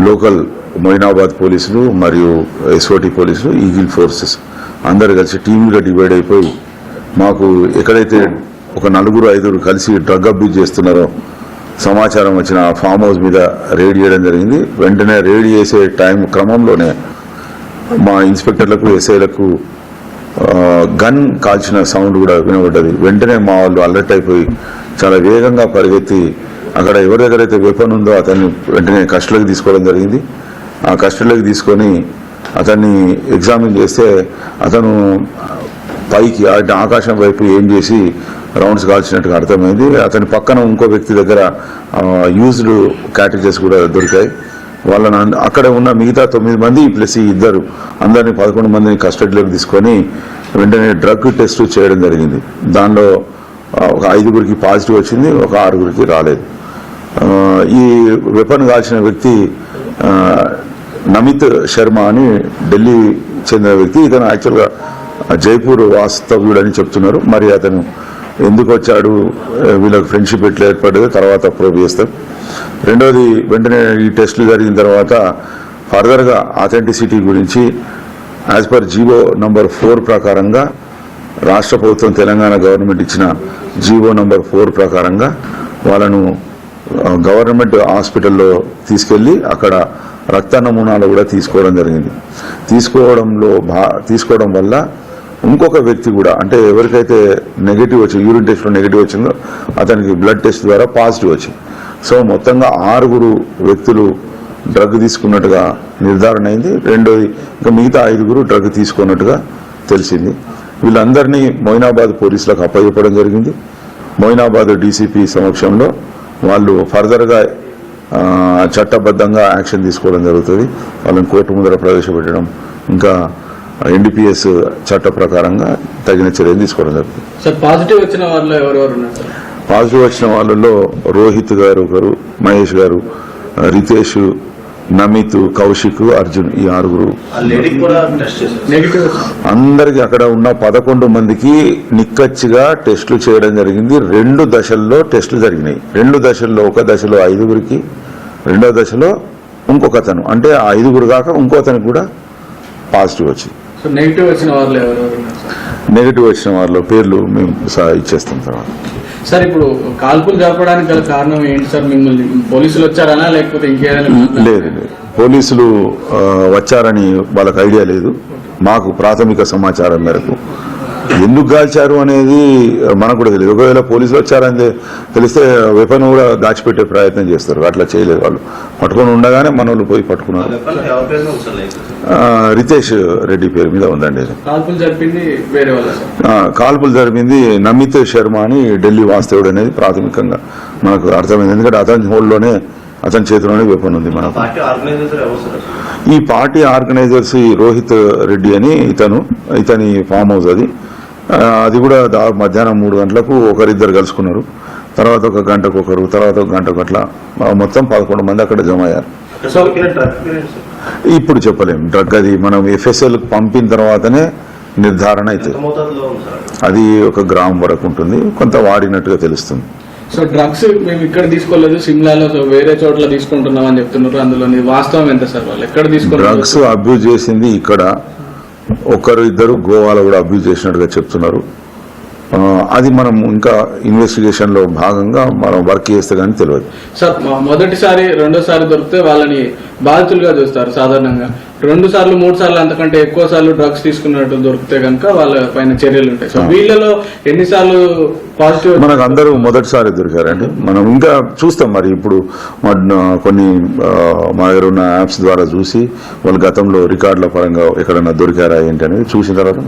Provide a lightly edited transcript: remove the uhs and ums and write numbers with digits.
Local Moinabad పోలీసులు మరియు SOT పోలీసులు, ఈగిల్ ఫోర్సెస్ అందరు కలిసి టీమ్గా డివైడ్ అయిపోయి మాకు ఎక్కడైతే ఒక 4-5 కలిసి డ్రగ్ అబ్యూజ్ చేస్తున్నారో సమాచారం వచ్చిన ఆ ఫామ్ హౌస్ మీద రేడ్ చేయడం జరిగింది. వెంటనే రేడ్ చేసే క్రమంలోనే మా ఇన్స్పెక్టర్లకు, ఎస్ఐలకు గన్ కాల్చిన సౌండ్ కూడా వినబడ్డది. వెంటనే మా వాళ్ళు అలర్ట్ అయిపోయి చాలా వేగంగా పరిగెత్తి అక్కడ ఎవరి దగ్గర అయితే వెపన్ ఉందో అతన్ని వెంటనే కస్టడీలోకి తీసుకోవడం జరిగింది. ఆ కస్టడీలోకి తీసుకొని అతన్ని ఎగ్జామిన్ చేస్తే అతను పైకి ఆకాశం వైపు ఏం చేసి రౌండ్స్ కాల్చినట్టుగా అర్థమైంది. అతని పక్కన ఇంకో వ్యక్తి దగ్గర యూజ్డ్ క్యాటేజెస్ కూడా దొరికాయి. వాళ్ళని అక్కడ ఉన్న మిగతా 9 మంది ప్లస్ ఈ ఇద్దరు అందరినీ 11 మందిని కస్టడీలోకి తీసుకొని వెంటనే డ్రగ్ టెస్ట్ చేయడం జరిగింది. దానిలో ఒక 5గురికి పాజిటివ్ వచ్చింది, ఒక 6గురికి రాలేదు. ఈ వెపన్ కాల్చిన వ్యక్తి నమిత్ శర్మ అని ఢిల్లీ చెందిన వ్యక్తి. ఇతను యాక్చువల్గా జైపూర్ వాస్తవ్యుడని చెప్తున్నారు. మరి అతను ఎందుకు వచ్చాడు, వీళ్ళకి ఫ్రెండ్షిప్ ఎట్లా ఏర్పడ్డదో తర్వాత ప్రూవ్ చేస్తాం. రెండోది, వెంటనే ఈ టెస్టులు జరిగిన తర్వాత ఫర్దర్గా ఆథెంటిసిటీ గురించి యాజ్ పర్ జీవో నంబర్ 4 ప్రకారంగా రాష్ట్ర ప్రభుత్వం తెలంగాణ గవర్నమెంట్ ఇచ్చిన జీవో నంబర్ 4 ప్రకారంగా వాళ్ళను గవర్నమెంట్ హాస్పిటల్లో తీసుకెళ్లి అక్కడ రక్త నమూనాలు కూడా తీసుకోవడం జరిగింది. తీసుకోవడం వల్ల ఇంకొక వ్యక్తి కూడా, అంటే ఎవరికైతే నెగిటివ్ వచ్చింది, యూరిన్ టెస్ట్లో నెగిటివ్ వచ్చిందో అతనికి బ్లడ్ టెస్ట్ ద్వారా పాజిటివ్ వచ్చింది. సో మొత్తంగా 6 వ్యక్తులు డ్రగ్ తీసుకున్నట్టుగా నిర్ధారణ అయింది. రెండోది, ఇంకా మిగతా 5 డ్రగ్ తీసుకున్నట్టుగా తెలిసింది. వీళ్ళందరినీ మొయినాబాద్ పోలీసులకు అప్పచెప్పడం జరిగింది. మొయినాబాద్ డీసీపీ సమక్షంలో వాళ్ళు ఫర్దర్గా చట్టబద్ధంగా యాక్షన్ తీసుకోవడం జరుగుతుంది. వాళ్ళని కోర్టు ముందర ప్రవేశపెట్టడం, ఇంకా ఎన్డీపీఎస్ చట్ట ప్రకారంగా తగిన చర్యలు తీసుకోవడం జరుగుతుంది. పాజిటివ్ వచ్చిన వాళ్ళు ఎవరెవరు ఉన్నారు? పాజిటివ్ వచ్చిన వాళ్ళలో రోహిత్ గారు ఒకరు, మహేష్ గారు, రితేష్, నమిత్, కౌశిక్, అర్జున్, ఈ 6 అందరికి అక్కడ ఉన్న 11 మందికి నిక్కచ్చిగా టెస్టులు చేయడం జరిగింది. 2 దశల్లో టెస్టులు జరిగినాయి. 2 దశల్లో, ఒక దశలో 5గురికి, రెండో దశలో ఇంకొక అతను, అంటే 5 కాక ఇంకో అతనికి కూడా పాజిటివ్ వచ్చింది. నెగిటివ్ వచ్చిన వాళ్ళు ఎవరెవరు? నెగిటివ్ వచ్చిన వాళ్ళ పేర్లు మేము ఇచ్చేస్తాం తర్వాత. సార్, ఇప్పుడు కాల్పులు జరపడానికి గల కారణం ఏంటి సార్? మిమ్మల్ని పోలీసులు వచ్చారనా లేకపోతే ఇంకేదైనా? లేదు, పోలీసులు వచ్చారని వాళ్ళకి ఐడియా లేదు. మాకు ప్రాథమిక సమాచారం మేరకు ఎందుకు కాల్చారు అనేది మనకు కూడా తెలియదు. ఒకవేళ పోలీసులు వచ్చారని తెలిస్తే వెపన్ కూడా దాచిపెట్టే ప్రయత్నం చేస్తారు. అట్లా చేయలేదు. వాళ్ళు పట్టుకొని ఉండగానే మన వాళ్ళు పోయి పట్టుకున్నారు. రితేష్ రెడ్డి పేరు మీద ఉందండి. కాల్పులు జరిపింది నమిత్ శర్మ అని ఢిల్లీ వాస్తవుడు అనేది ప్రాథమికంగా మనకు అర్థమైంది. ఎందుకంటే అతని హోల్డ్లోనే, అతని చేతిలోనే వెపన్ ఉంది. మనకు ఈ పార్టీ ఆర్గనైజర్స్ రోహిత్ రెడ్డి అని ఇతని ఫామ్ హౌస్ అది కూడా మధ్యాహ్నం 3 గంటలకు ఒకరిద్దరు కలుసుకున్నారు. తర్వాత 1 గంటకు ఒకరు, తర్వాత 1 గంటకు అట్లా మొత్తం 11 మంది అక్కడ జమ అయ్యారు. ఇప్పుడు చెప్పలేము. డ్రగ్ అది మనం FSL పంపిన తర్వాతనే నిర్ధారణ అవుతుంది. అది 1 గ్రామ్ వరకు ఉంటుంది. కొంత వాడినట్టుగా తెలుస్తుంది. సో డ్రగ్స్ మేము ఇక్కడ తీసుకోలేదు, సిమ్లాలో వేరే చోట్ల తీసుకుంటున్నాం అని చెప్తున్నారు. అందులో వాస్తవం ఎంత సార్? వాళ్ళు ఎక్కడ తీసుకున్నారు? డ్రగ్స్ అబ్యూజ్ చేసింది ఇక్కడ, 1-2 గోవాలో కూడా అబ్యూజ్ చేసినట్టుగా చెప్తున్నారు. అది మనం ఇంకా ఇన్వెస్టిగేషన్ లో భాగంగా మనం వర్క్ చేస్తే కానీ తెలియదు సార్. మొదటిసారి, రెండోసారి దొరికితే వాళ్ళని బాధితులుగా చూస్తారు సాధారణంగా. 2 సార్లు, 3 సార్లు అంతకంటే ఎక్కువ సార్లు డ్రగ్స్ తీసుకున్నట్టు దొరికితే కనుక వాళ్ళ పైన చర్యలు ఉంటాయి. సో వీళ్ళలో ఎన్నిసార్లు పాజిటివ్? మనకు అందరూ మొదటిసారి దొరికారండి. మనం ఇంకా చూస్తాం. మరి ఇప్పుడు కొన్ని మా దగ్గర ఉన్న యాప్స్ ద్వారా చూసి వాళ్ళు గతంలో రికార్డుల పరంగా ఎక్కడన్నా దొరికారా ఏంటి అనేది చూసిన తర్వాత